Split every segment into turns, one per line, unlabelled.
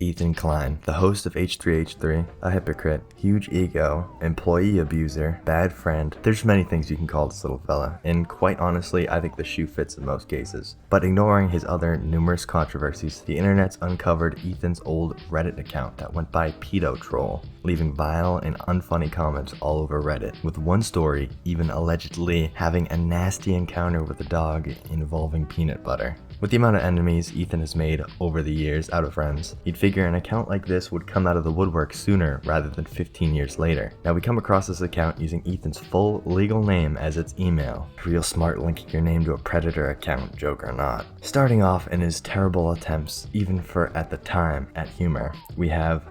Ethen Klein, the host of H3H3, a hypocrite, huge ego, employee abuser, bad friend. There's many things you can call this little fella, and quite honestly, I think the shoe fits in most cases. But ignoring his other numerous controversies, the internet's uncovered Ethen's old Reddit account that went by Pedo Troll, leaving vile and unfunny comments all over Reddit, with one story even allegedly having a nasty encounter with a dog involving peanut butter. With the amount of enemies Ethen has made over the years out of friends, you'd figure an account like this would come out of the woodwork sooner rather than 15 years later. Now we come across this account using Ethen's full legal name as its email. Real smart linking your name to a predator account, joke or not. Starting off in his terrible attempts, even for at the time, at humor, we have...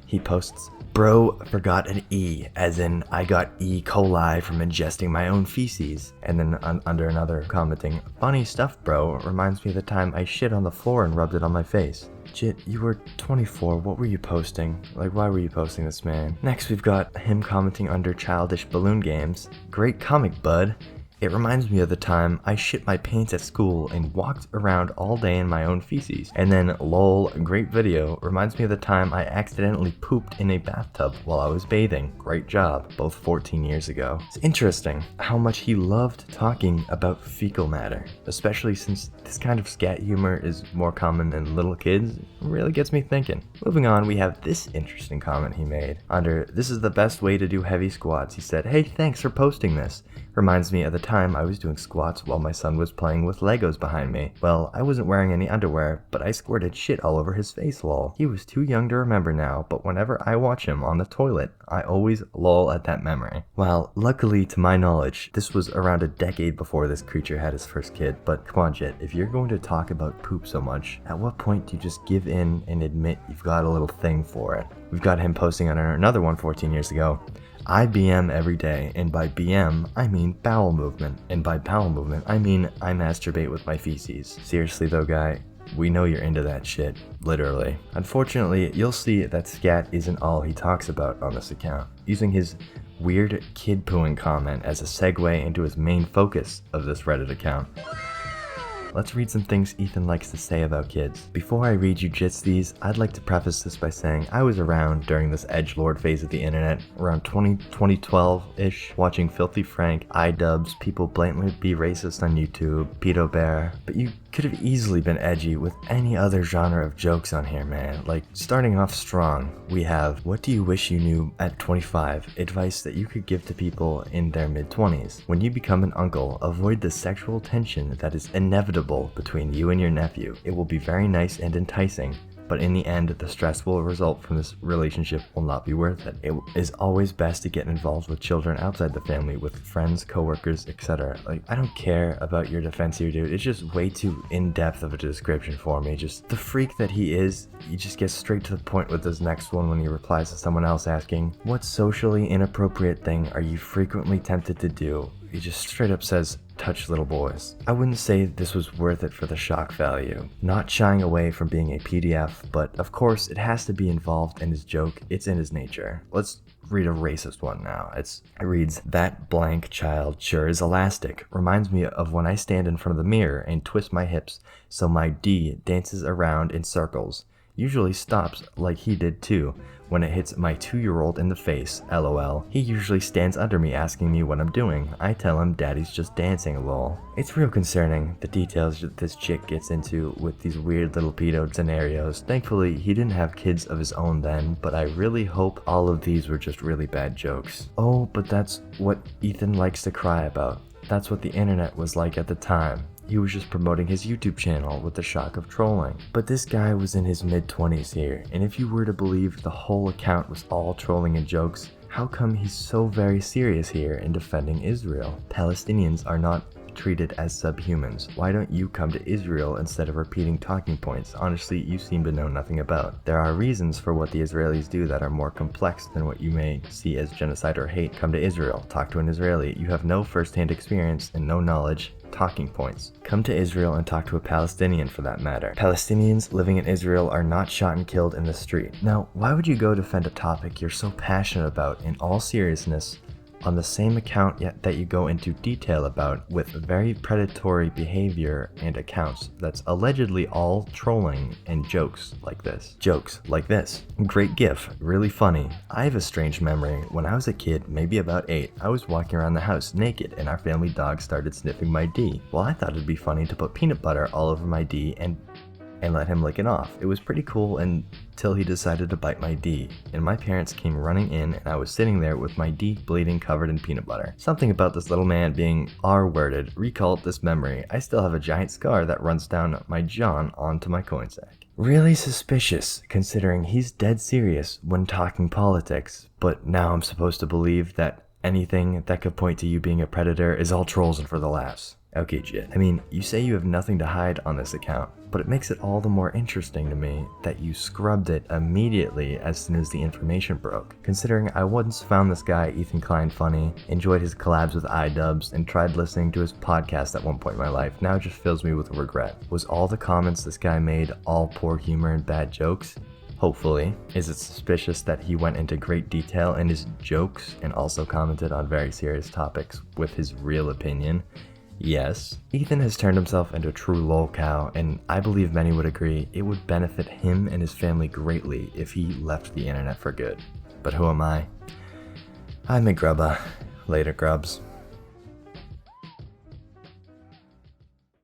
He posts, "Bro forgot an E, as in I got E. coli from ingesting my own feces." And then under another commenting, "Funny stuff, bro. Reminds me of the time I shit on the floor and rubbed it on my face." Jit, you were 24. What were you posting? Like, why were you posting this, man? Next, we've got him commenting under childish balloon games. "Great comic, bud. It reminds me of the time I shit my pants at school and walked around all day in my own feces." And then, "Lol, great video. Reminds me of the time I accidentally pooped in a bathtub while I was bathing. Great job." Both 14 years ago. It's interesting how much he loved talking about fecal matter, especially since this kind of scat humor is more common in little kids. It really gets me thinking. Moving on, we have this interesting comment he made. Under, "This is the best way to do heavy squats." He said, "Hey, thanks for posting this. Reminds me of the time I was doing squats while my son was playing with Legos behind me. Well, I wasn't wearing any underwear, but I squirted shit all over his face, lol. He was too young to remember now, but whenever I watch him on the toilet, I always lol at that memory." Well, luckily to my knowledge, this was around a decade before this creature had his first kid, but come on, Jit, if you're going to talk about poop so much, at what point do you just give in and admit you've got a little thing for it? We've got him posting on another one 14 years ago. "I BM every day, and by BM, I mean bowel movement, and by bowel movement, I mean I masturbate with my feces." Seriously though, guy, we know you're into that shit, literally. Unfortunately, you'll see that scat isn't all he talks about on this account, using his weird kid pooing comment as a segue into his main focus of this Reddit account. Let's read some things Ethen likes to say about kids. Before I read you Jits these, I'd like to preface this by saying I was around during this edgelord phase of the internet, around 2012-ish, watching Filthy Frank, iDubbbz, people blatantly be racist on YouTube, Pedo Bear, but you could have easily been edgy with any other genre of jokes on here, man. Like, starting off strong, we have, "What do you wish you knew at 25? Advice that you could give to people in their mid-20s. When you become an uncle, avoid the sexual tension that is inevitable between you and your nephew. It will be very nice and enticing, but in the end, the stressful result from this relationship will not be worth it. It is always best to get involved with children outside the family, with friends, coworkers, etc." Like, I don't care about your defense here, dude. It's just way too in-depth of a description for me. Just the freak that he is, he just gets straight to the point with this next one when he replies to someone else asking, "What socially inappropriate thing are you frequently tempted to do?" He just straight up says, "Touch little boys." I wouldn't say this was worth it for the shock value. Not shying away from being a PDF, but of course it has to be involved in his joke. It's in his nature. Let's read a racist one now. It reads, "That blank child sure is elastic. Reminds me of when I stand in front of the mirror and twist my hips so my D dances around in circles. Usually stops like he did too when it hits my 2-year-old in the face, lol. He usually stands under me asking me what I'm doing. I tell him daddy's just dancing, lol." It's real concerning, the details that this chick gets into with these weird little pedo scenarios. Thankfully, he didn't have kids of his own then, but I really hope all of these were just really bad jokes. Oh, but that's what Ethen likes to cry about. That's what the internet was like at the time. He was just promoting his YouTube channel with the shock of trolling. But this guy was in his mid-20s here, and if you were to believe the whole account was all trolling and jokes, how come he's so very serious here in defending Israel? Palestinians are not treated as subhumans. Why don't you come to Israel instead of repeating talking points honestly you seem to know nothing about? There are reasons for what the Israelis do that are more complex than what you may see as genocide or hate. Come to Israel, talk to an Israeli. You have no first-hand experience and no knowledge. Talking points. Come to Israel and talk to a Palestinian for that matter. Palestinians living in Israel are not shot and killed in the street. Now, why would you go defend a topic you're so passionate about in all seriousness on the same account yet that you go into detail about with very predatory behavior and accounts that's allegedly all trolling and jokes like this. Great gif, really funny. I have a strange memory. When I was a kid, maybe about 8, I was walking around the house naked and our family dog started sniffing my D. Well, I thought it'd be funny to put peanut butter all over my D and let him lick it off. It was pretty cool until he decided to bite my D, and my parents came running in and I was sitting there with my D bleeding covered in peanut butter. Something about this little man being R-worded recalled this memory. I still have a giant scar that runs down my john onto my coin sack. Really suspicious, considering he's dead serious when talking politics, but now I'm supposed to believe that anything that could point to you being a predator is all trolls and for the laughs. Okay, Jit. I mean, you say you have nothing to hide on this account, but it makes it all the more interesting to me that you scrubbed it immediately as soon as the information broke. Considering I once found this guy, Ethen Klein, funny, enjoyed his collabs with iDubbbz, and tried listening to his podcast at one point in my life, now it just fills me with regret. Was all the comments this guy made all poor humor and bad jokes? Hopefully. Is it suspicious that he went into great detail in his jokes and also commented on very serious topics with his real opinion? Yes. Ethen has turned himself into a true lol cow, and I believe many would agree it would benefit him and his family greatly if he left the internet for good. But who am I? I'm a grubba. Later, grubs.